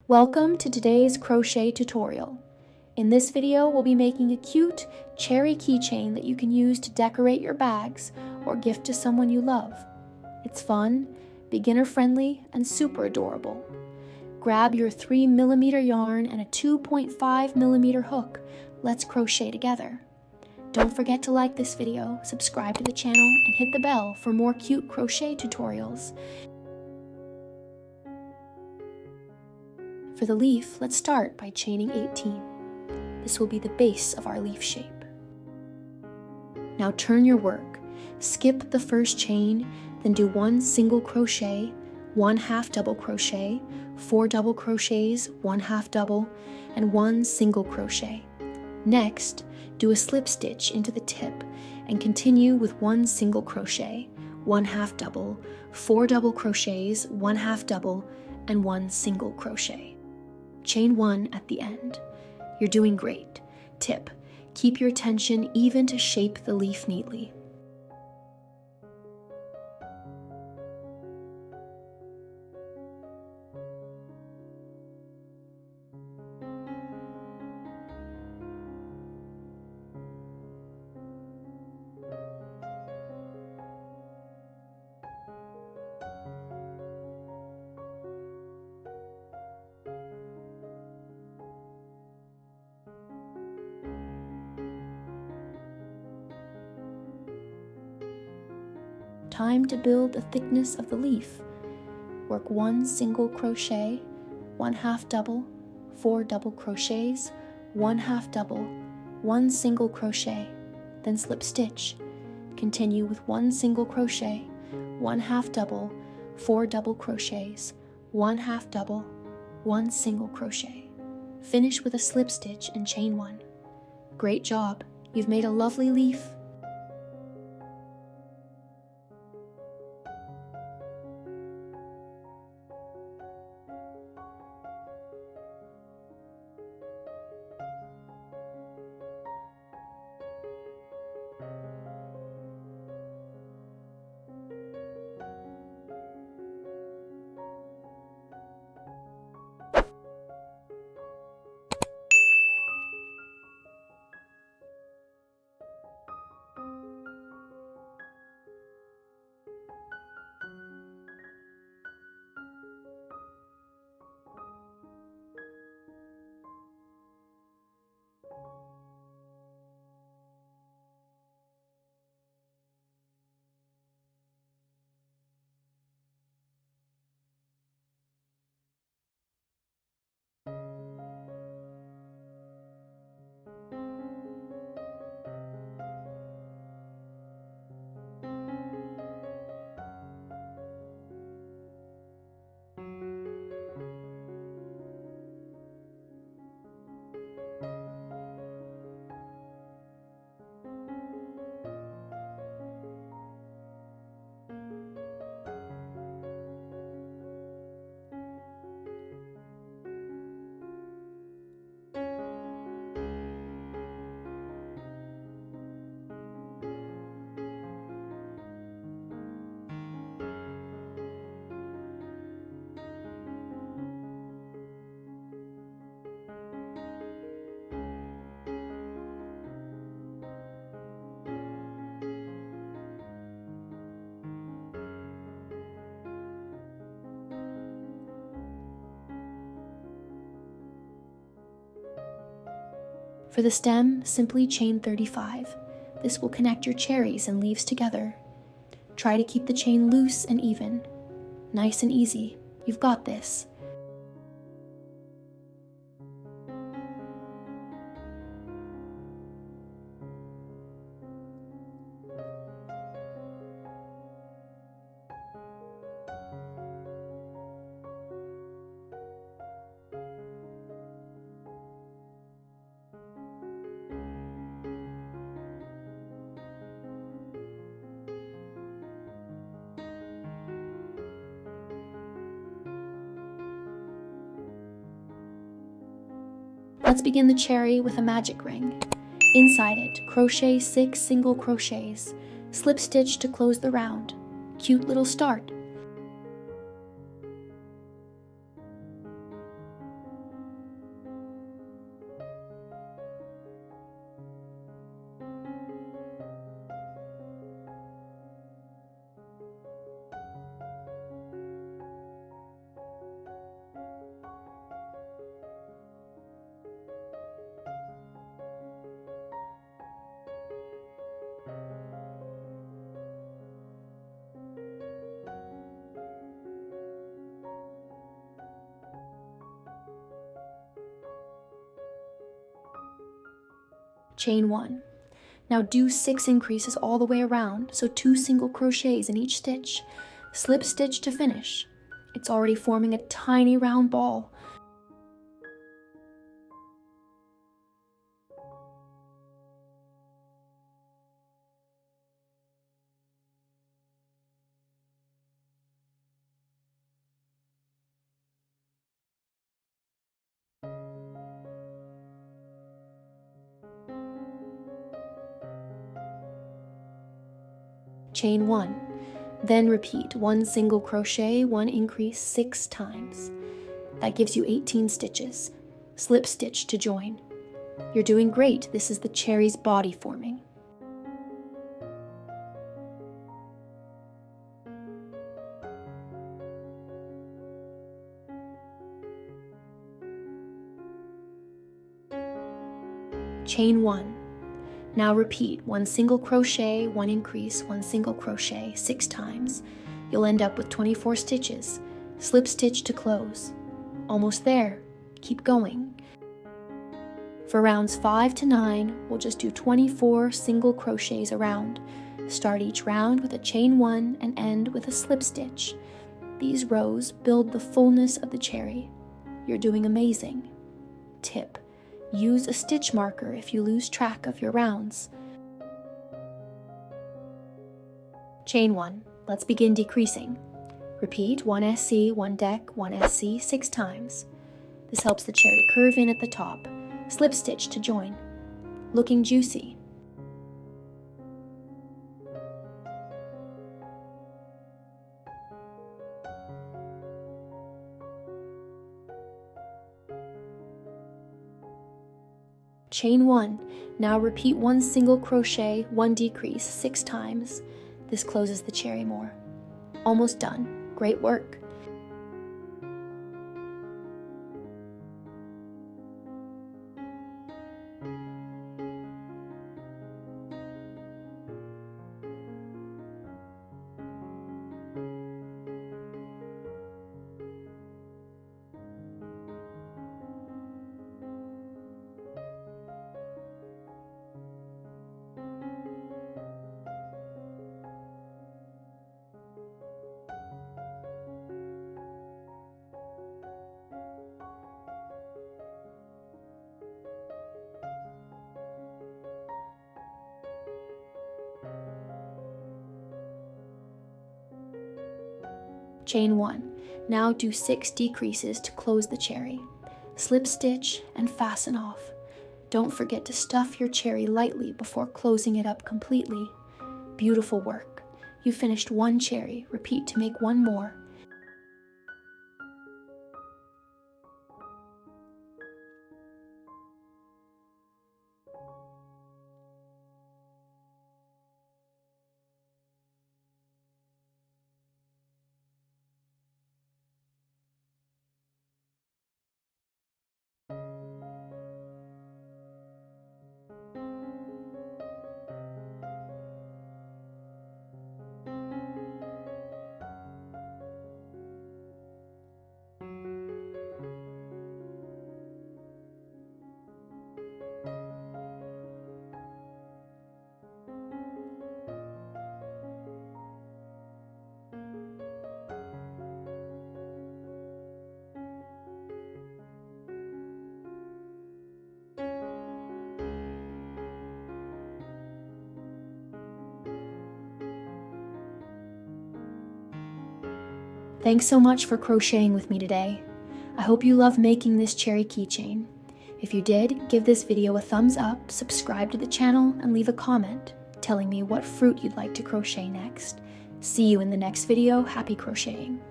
Welcome to today's crochet tutorial. In this video, we'll be making a cute cherry keychain that you can use to decorate your bags or gift to someone you love. It's fun, beginner-friendly, and super adorable. Grab your 3mm yarn and a 2.5mm hook. Let's crochet together. Don't forget to like this video, subscribe to the channel, and hit the bell for more cute crochet tutorials. For the leaf, let's start by chaining 18. This will be the base of our leaf shape. Now turn your work. Skip the first chain, then do 1 single crochet, 1 half double crochet, 4 double crochets, 1 half double, and 1 single crochet. Next, do a slip stitch into the tip and continue with 1 single crochet, 1 half double, 4 double crochets, 1 half double, and 1 single crochet. Chain 1 at the end. You're doing great. Tip: keep your tension even to shape the leaf neatly. Time to build the thickness of the leaf. Work 1 single crochet, 1 half double, 4 double crochets, 1 half double, 1 single crochet, then slip stitch. Continue with 1 single crochet, 1 half double, 4 double crochets, 1 half double, 1 single crochet. Finish with a slip stitch and chain 1. Great job! You've made a lovely leaf. For the stem, simply chain 35. This will connect your cherries and leaves together. Try to keep the chain loose and even. Nice and easy. You've got this. Let's begin the cherry with a magic ring. Inside it, crochet 6 single crochets, slip stitch to close the round. Cute little start. chain 1. Now do 6 increases all the way around, so 2 single crochets in each stitch. Slip stitch to finish. It's already forming a tiny round ball. Chain 1. Then repeat 1 single crochet, 1 increase 6 times. That gives you 18 stitches. Slip stitch to join. You're doing great. This is the cherry's body forming. Chain 1. Now repeat 1 single crochet, 1 increase, 1 single crochet 6 times. You'll end up with 24 stitches. Slip stitch to close. Almost there. Keep going. For rounds 5 to 9, we'll just do 24 single crochets around. Start each round with a chain 1 and end with a slip stitch. These rows build the fullness of the cherry. You're doing amazing. Tip: use a stitch marker if you lose track of your rounds. Chain 1. Let's begin decreasing. Repeat 1 SC, 1 deck, 1 SC 6 times. This helps the cherry curve in at the top. Slip stitch to join. Looking juicy. Chain 1. Now repeat 1 single crochet, 1 decrease 6 times. This closes the cherry more. Almost done. Great work. Chain 1. Now do 6 decreases to close the cherry. Slip stitch and fasten off. Don't forget to stuff your cherry lightly before closing it up completely. Beautiful work. You finished 1 cherry. Repeat to make 1 more. Thanks so much for crocheting with me today. I hope you love making this cherry keychain. If you did, give this video a thumbs up, subscribe to the channel, and leave a comment telling me what fruit you'd like to crochet next. See you in the next video. Happy crocheting!